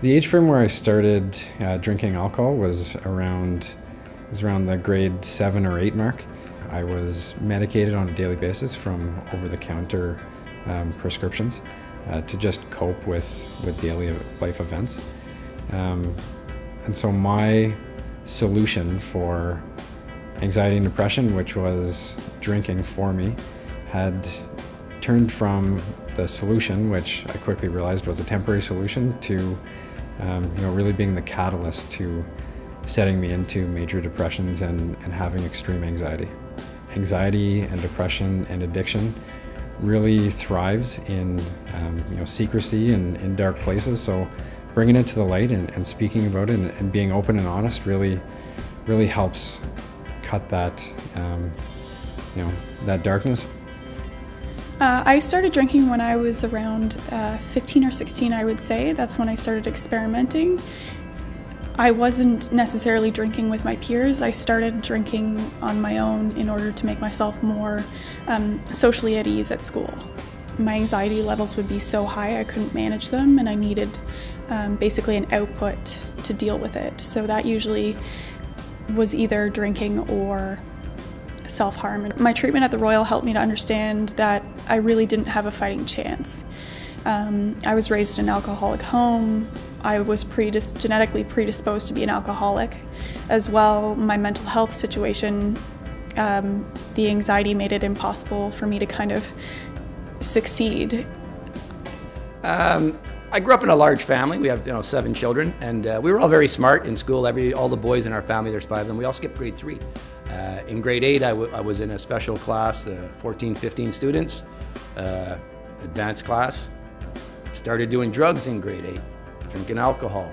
The age frame where I started drinking alcohol was around the grade 7 or 8 mark. I was medicated on a daily basis from over-the-counter prescriptions to just cope with daily life events. And so my solution for anxiety and depression, which was drinking for me, had turned from the solution, which I quickly realized was a temporary solution, to really being the catalyst to setting me into major depressions and having extreme anxiety. Anxiety and depression and addiction really thrives in secrecy and in dark places. So bringing it to the light and speaking about it and being open and honest really helps cut that that darkness. I started drinking when I was around 15 or 16, I would say. That's when I started experimenting. I wasn't necessarily drinking with my peers. I started drinking on my own in order to make myself more socially at ease at school. My anxiety levels would be so high I couldn't manage them, and I needed basically an output to deal with it. So that usually was either drinking or self-harm. My treatment at the Royal helped me to understand that I really didn't have a fighting chance. I was raised in an alcoholic home. I was genetically predisposed to be an alcoholic. As well, my mental health situation, the anxiety made it impossible for me to kind of succeed. I grew up in a large family. We have 7 children, and we were all very smart in school. All the boys in our family, there's 5 of them, we all skipped grade 3. In grade 8, I was in a special class, 14, 15 students, advanced class. Started doing drugs in grade 8, drinking alcohol.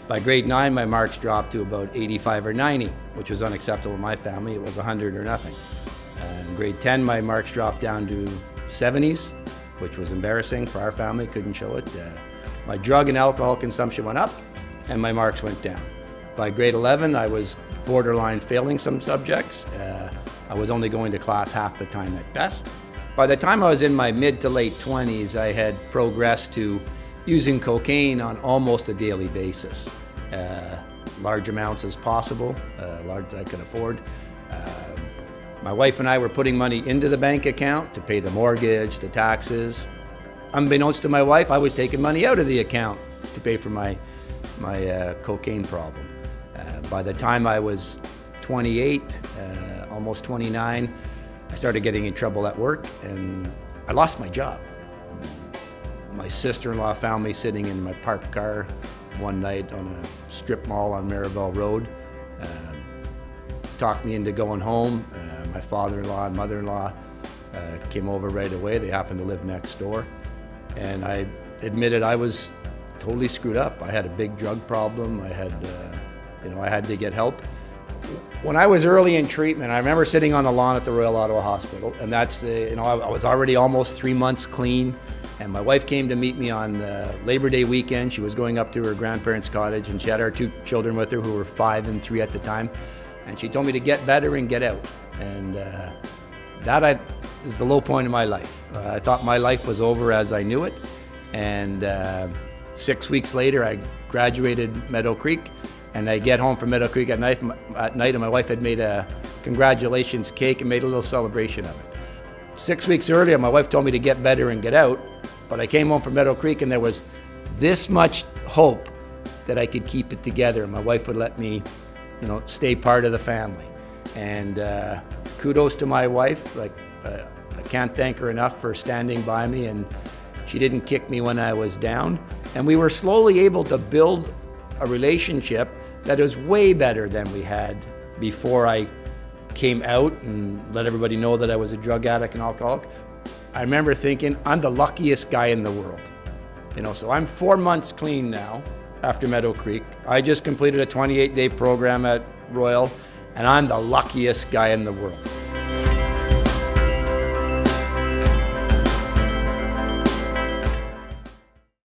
By grade 9, my marks dropped to about 85 or 90, which was unacceptable in my family. It was 100 or nothing. In grade 10, my marks dropped down to 70s, which was embarrassing for our family, couldn't show it. My drug and alcohol consumption went up, and my marks went down. By grade 11, I was borderline failing some subjects. I was only going to class half the time at best. By the time I was in my mid to late 20s, I had progressed to using cocaine on almost a daily basis. Large amounts as possible, large as I could afford. My wife and I were putting money into the bank account to pay the mortgage, the taxes. Unbeknownst to my wife, I was taking money out of the account to pay for my cocaine problem. By the time I was 28, almost 29, I started getting in trouble at work, and I lost my job. My sister-in-law found me sitting in my parked car one night on a strip mall on Maribel Road, talked me into going home. My father-in-law and mother-in-law came over right away. They happened to live next door. And I admitted I was totally screwed up. I had a big drug problem. I had to get help. When I was early in treatment, I remember sitting on the lawn at the Royal Ottawa Hospital, and I was already almost 3 months clean. And my wife came to meet me on Labor Day weekend. She was going up to her grandparents' cottage, and she had our 2 children with her who were 5 and 3 at the time. And she told me to get better and get out. And that is the low point of my life. I thought my life was over as I knew it. And 6 weeks later, I graduated Meadow Creek. And I get home from Meadow Creek at night, and my wife had made a congratulations cake and made a little celebration of it. 6 weeks earlier, my wife told me to get better and get out. But I came home from Meadow Creek, and there was this much hope that I could keep it together. My wife would let me, stay part of the family. And kudos to my wife. I can't thank her enough for standing by me, and she didn't kick me when I was down. And we were slowly able to build a relationship that is way better than we had before I came out and let everybody know that I was a drug addict and alcoholic. I remember thinking, I'm the luckiest guy in the world. So I'm 4 months clean now after Meadow Creek. I just completed a 28-day program at Royal, and I'm the luckiest guy in the world.